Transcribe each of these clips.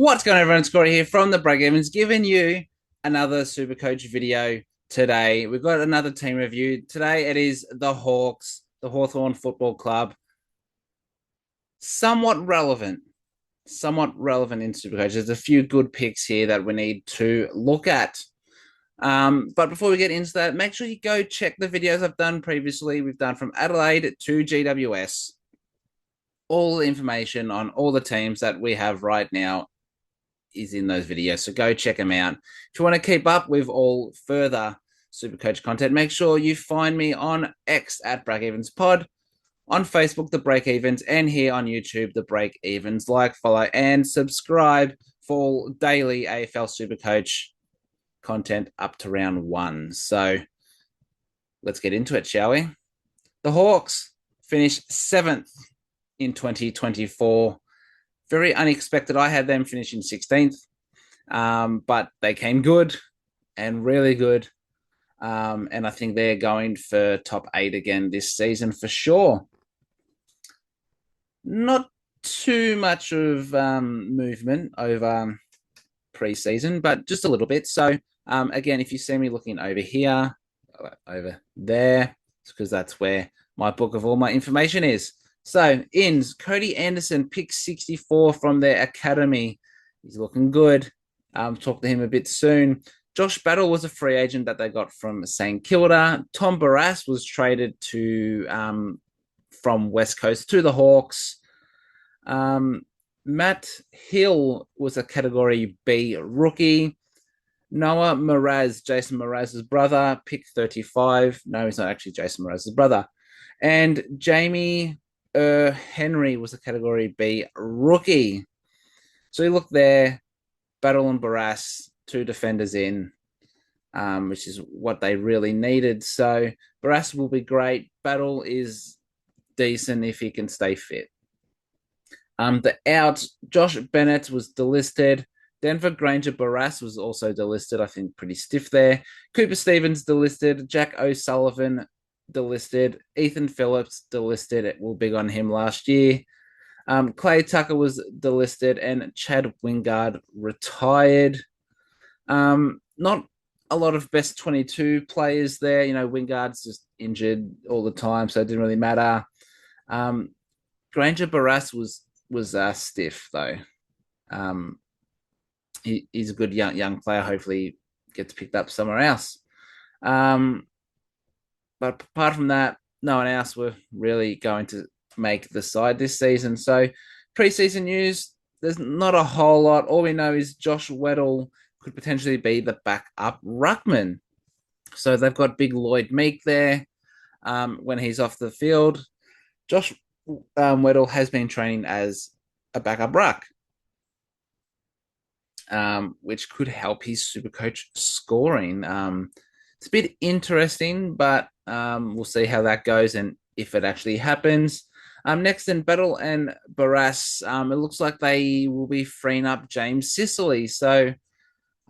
What's going on, everyone? It's Corey here from the Breakevens, giving you another Supercoach video today. We've got another team review. Today it is the Hawks, the Hawthorn Football Club. Somewhat relevant in Supercoach. There's a few good picks here that we need to look at. But before we get into that, make sure you go check the videos I've done previously. We've done from Adelaide to GWS. All the information on all the teams that we have right now is in those videos. So go check them out. If you want to keep up with all further Supercoach content, make sure you find me on X at Breakevens Pod, on Facebook, The Breakevens, and here on YouTube, The Breakevens. Like, follow, and subscribe for daily AFL Supercoach content up to round one. So let's get into it, shall we? The Hawks finished 7th in 2024. Very unexpected. I had them finishing 16th, but they came good and really good. And I think they're going for top 8 again this season for sure. Not too much of movement over preseason, but just a little bit. So again, if you see me looking over here, over there, it's because that's where my book of all my information is. So, ins, Cody Anderson picked 64 from their academy. He's looking good. Talk to him a bit soon. Josh Battle was a free agent that they got from St. Kilda. Tom Barrass was traded to from West Coast to the Hawks. Matt Hill was a Category B rookie. Noah Mraz, Jason Mraz's brother, picked 35. No, he's not actually Jason Mraz's brother. And Jamie Henry was a Category B rookie. So you look there, Battle and Barrass, 2 defenders in, which is what they really needed. So Barrass will be great. Battle is decent if he can stay fit. The out, Josh Bennett was delisted. Denver Granger Barrass was also delisted. I think pretty stiff there. Cooper Stevens delisted. Jack O'Sullivan delisted. Ethan Phillips delisted. It was big on him last year. Clay Tucker was delisted, and Chad Wingard retired. Not a lot of best 22 players there. You know, Wingard's just injured all the time, so it didn't really matter. Granger Barrass was stiff though. He's a good young player. Hopefully, he gets picked up somewhere else. But apart from that, no one else were really going to make the side this season. So preseason news, there's not a whole lot. All we know is Josh Weddle could potentially be the backup ruckman. So they've got big Lloyd Meek there when he's off the field. Josh Weddle has been training as a backup ruck, which could help his Supercoach scoring. It's a bit interesting, but we'll see how that goes and if it actually happens. Next in Battle and Barrass, it looks like they will be freeing up James Sicily. So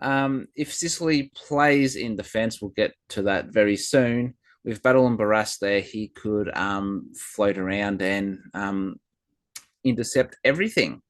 if Sicily plays in defense, we'll get to that very soon. With Battle and Barrass there, he could float around and intercept everything.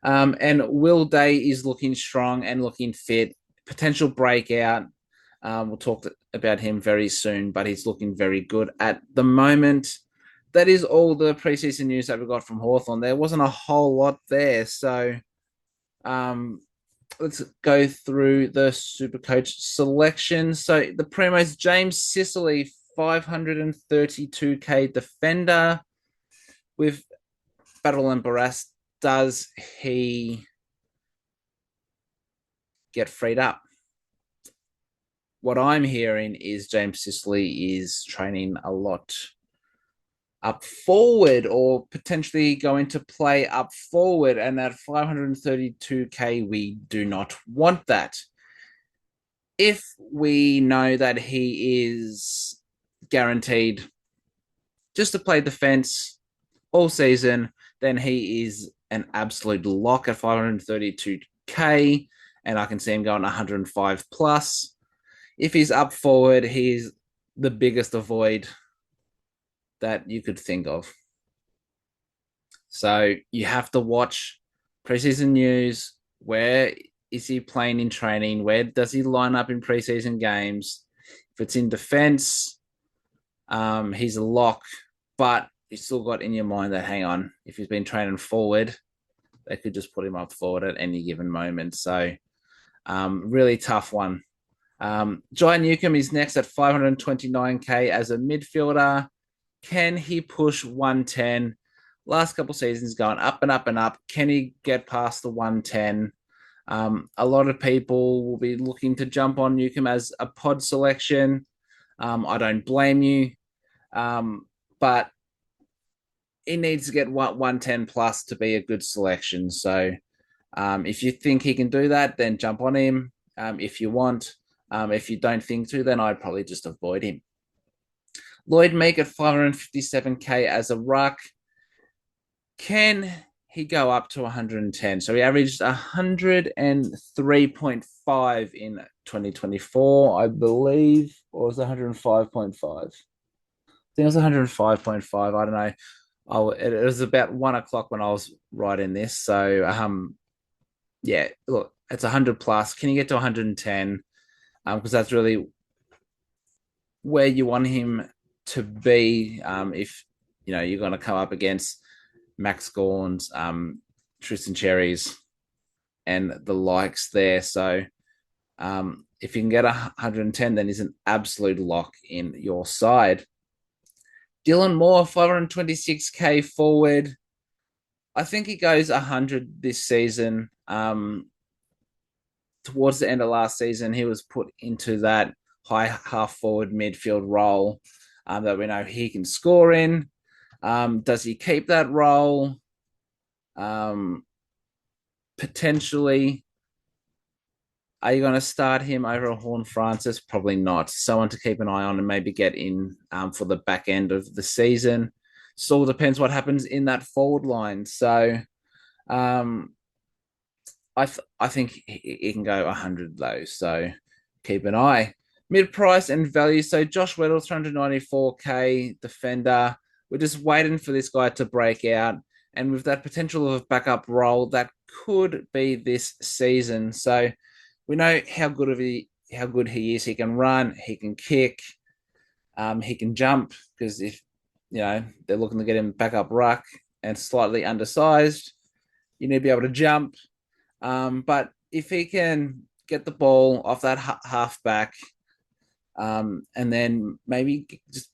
And Will Day is looking strong and looking fit. Potential breakout. We'll talk about him very soon, but he's looking very good at the moment. That is all the preseason news that we got from Hawthorn. There wasn't a whole lot there. So let's go through the Supercoach selection. So the primos, James Sicily, 532k defender. With Battle and Barrass, does he get freed up? What I'm hearing is James Sicily is training a lot up forward or potentially going to play up forward. And at 532k, we do not want that. If we know that he is guaranteed just to play defense all season, then he is an absolute lock at 532k. And I can see him going 105 plus. If he's up forward, he's the biggest avoid that you could think of. So you have to watch preseason news, Where is he playing in training? Where does he line up in preseason games? If it's in defense, he's a lock, but you still got in your mind that, hang on, if he's been training forward, they could just put him up forward at any given moment. So really tough one. Jai Newcomb is next at 529k as a midfielder. Can he push 110? Last couple of seasons going up and up and up. Can he get past the 110? A lot of people will be looking to jump on Newcomb as a pod selection. I don't blame you. But he needs to get 110 plus to be a good selection. So if you think he can do that, then jump on him if you want. If you don't think to, then I'd probably just avoid him. Lloyd Meek at 557k as a ruck. Can he go up to 110? So he averaged 103.5 in 2024, I believe, or was it 105.5? I think it was 105.5. I don't know. It was about 1 o'clock when I was writing this. So, yeah, look, it's 100 plus. Can you get to 110? Because that's really where you want him to be. If you're going to come up against Max Gorns, Tristan Cherries, and the likes there. So, if you can get 110, then he's an absolute lock in your side. Dylan Moore, 526k forward. I think he goes 100 this season. Towards the end of last season, he was put into that high half forward midfield role that we know he can score in. Does he keep that role? Potentially. Are you going to start him over Horn Francis? Probably not. Someone to keep an eye on and maybe get in for the back end of the season. Still depends what happens in that forward line. So I think he can go 100 though. So keep an eye. Mid price and value. So Josh Weddle, 394k defender. We're just waiting for this guy to break out. And with that potential of a backup role, that could be this season. So we know how good he is. He can run, he can kick, he can jump. Because if they're looking to get him back up ruck and slightly undersized, you need to be able to jump. But if he can get the ball off that half back, and then maybe just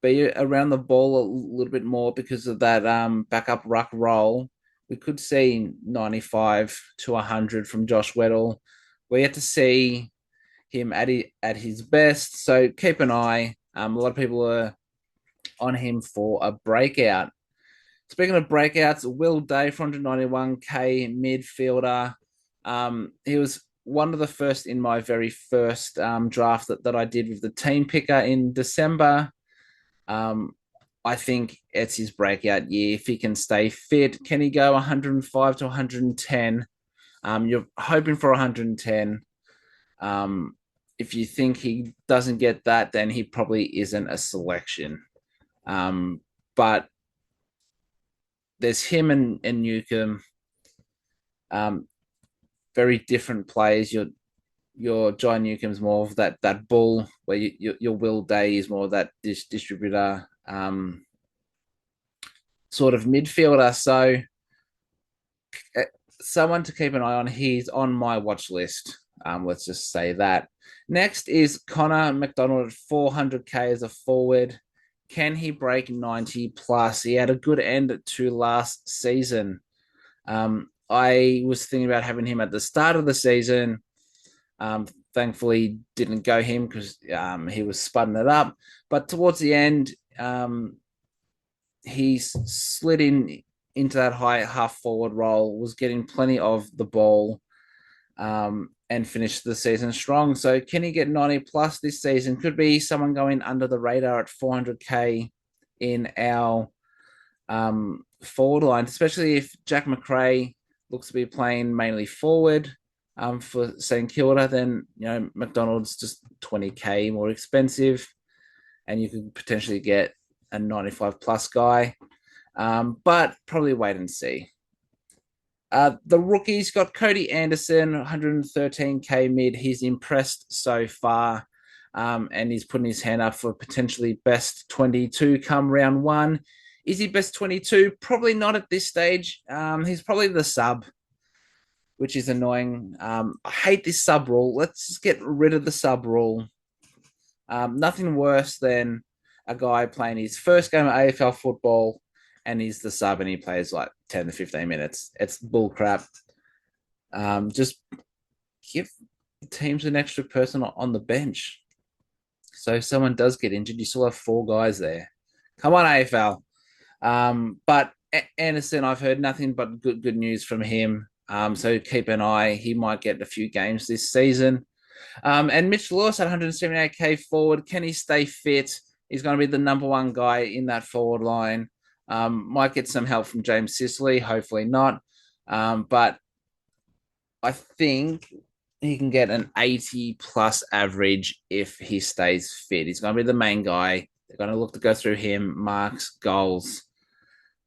be around the ball a little bit more because of that backup ruck role, we could see 95 to 100 from Josh Weddle. We get to see him at his best, so keep an eye. A lot of people are on him for a breakout. Speaking of breakouts, Will Day, 491k midfielder. He was one of the first in my very first draft that I did with the team picker in December. I think it's his breakout year. If he can stay fit, can he go 105 to 110? You're hoping for 110. If you think he doesn't get that, then he probably isn't a selection. But there's him and Newcomb, very different players. Your John Newcomb's more of that bull, where your Will Day is more of that distributor sort of midfielder. So someone to keep an eye on. He's on my watch list. Let's just say that. Next is Connor McDonald at 400k as a forward. Can he break 90 plus? He had a good end to last season. I was thinking about having him at the start of the season. Thankfully, didn't go him because he was spudding it up. But towards the end, he slid into that high half forward role, was getting plenty of the ball, and finished the season strong. So can he get 90 plus this season? Could be someone going under the radar at 400k in our forward line, especially if Jack McRae looks to be playing mainly forward for St Kilda. Then McDonald's just 20k more expensive, and you could potentially get a 95 plus guy, but probably wait and see. The rookies got Cody Anderson, 113K mid. He's impressed so far. And he's putting his hand up for potentially best 22 come round one. Is he best 22? Probably not at this stage. He's probably the sub, which is annoying. I hate this sub rule. Let's just get rid of the sub rule. Nothing worse than a guy playing his first game of AFL football and he's the sub and he plays like 10 to 15 minutes. It's bull crap. Just give teams an extra person on the bench. So if someone does get injured, you still have 4 guys there. Come on, AFL. But Anderson, I've heard nothing but good news from him. So keep an eye. He might get a few games this season. And Mitch Lewis at 178K forward. Can he stay fit? He's going to be the number 1 guy in that forward line. Might get some help from James Sicily. Hopefully not. But I think he can get an 80 plus average if he stays fit. He's going to be the main guy. They're going to look to go through him, marks, goals.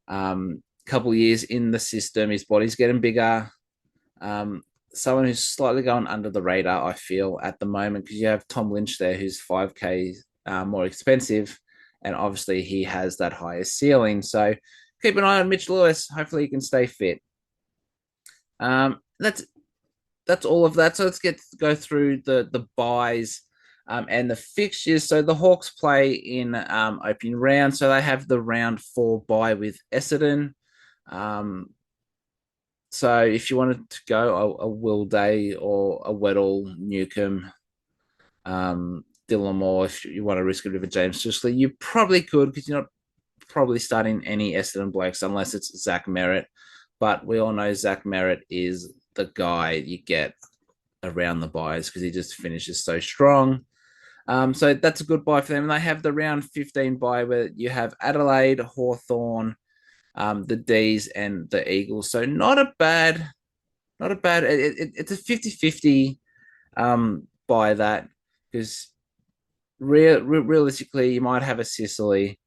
Couple years in the system, his body's getting bigger. Someone who's slightly going under the radar, I feel, at the moment, because you have Tom Lynch there, who's 5K more expensive, and obviously he has that higher ceiling. So keep an eye on Mitch Lewis. Hopefully he can stay fit. That's all of that. So let's go through the buys and the fixtures. So the Hawks play in opening round. So they have the round 4 bye with Essendon. So if you wanted to go a Will Day or a Weddle, Newcomb, Dylan Moore, if you want to risk it with a James Sicily, you probably could because you're not probably starting any Essendon blokes unless it's Zach Merritt. But we all know Zach Merritt is the guy you get around the buys because he just finishes so strong. So that's a good buy for them. And they have the round 15 buy where you have Adelaide, Hawthorn, the D's and the Eagles. So not a bad. It's a 50-50 buy that because realistically you might have a Sicily,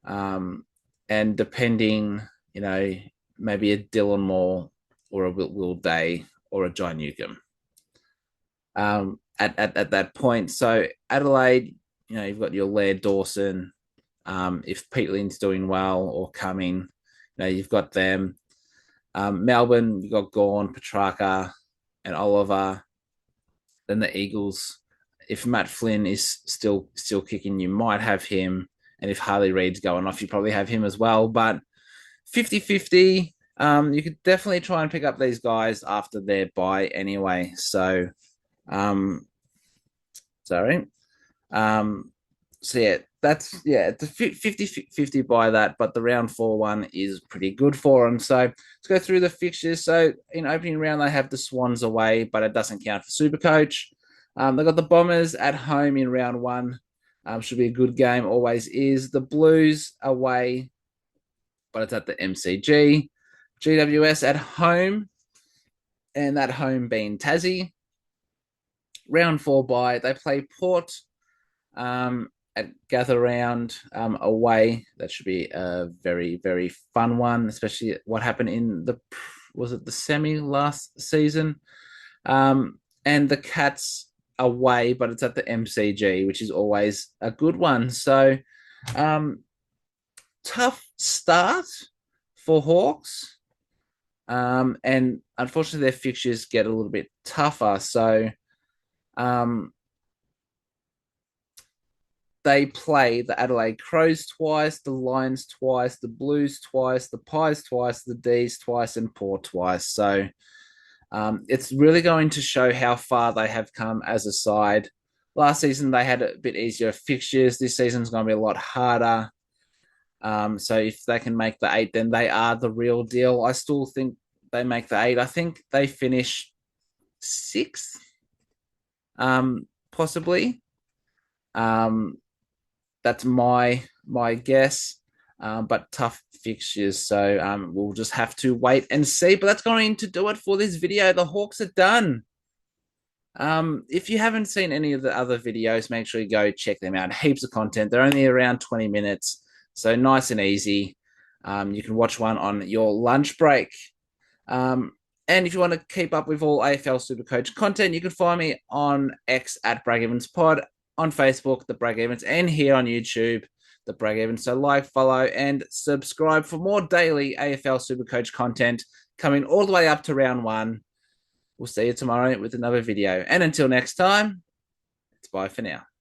and depending, maybe a Dylan Moore or a Will Day or a John Newcomb. At that point. So Adelaide, you've got your Laird Dawson. If Pete Lynn's doing well or coming, you've got them. Melbourne, you've got Gawn, Petrarca, and Oliver. Then the Eagles, if Matt Flynn is still kicking, you might have him. And if Harley Reid's going off, you probably have him as well. But 50-50, you could definitely try and pick up these guys after their bye anyway. So, sorry. So yeah, it's a 50-50 by that, but the round 4 one is pretty good for them. So let's go through the fixtures. So in opening round, they have the Swans away, but it doesn't count for Supercoach. They've got the Bombers at home in round 1. Should be a good game, always is. The Blues away, but it's at the MCG. GWS at home, and that home being Tassie. Round 4 bye, they play Port at Gather Round away. That should be a very, very fun one, especially what happened in the semi last season. And the Cats away, but it's at the MCG, which is always a good one. So tough start for Hawks. And unfortunately their fixtures get a little bit tougher. So they play the Adelaide Crows twice, the Lions twice, the Blues twice, the Pies twice, the D's twice, and Port twice. So it's really going to show how far they have come as a side. Last season, they had a bit easier fixtures. This season's going to be a lot harder. So if they can make the 8, then they are the real deal. I still think they make the 8. I think they finish 6th, possibly. That's my guess. But tough fixtures, so we'll just have to wait and see. But that's going to do it for this video. The Hawks are done. If you haven't seen any of the other videos, make sure you go check them out. Heaps of content. They're only around 20 minutes, so nice and easy. You can watch one on your lunch break. Um, and if you want to keep up with all AFL Supercoach content, you can find me on X at Breakevens Pod, on Facebook, the Breakevens, and here on YouTube, the Breakevens. So like, follow, and subscribe for more daily AFL Supercoach content coming all the way up to round one. We'll see you tomorrow with another video. And until next time, it's bye for now.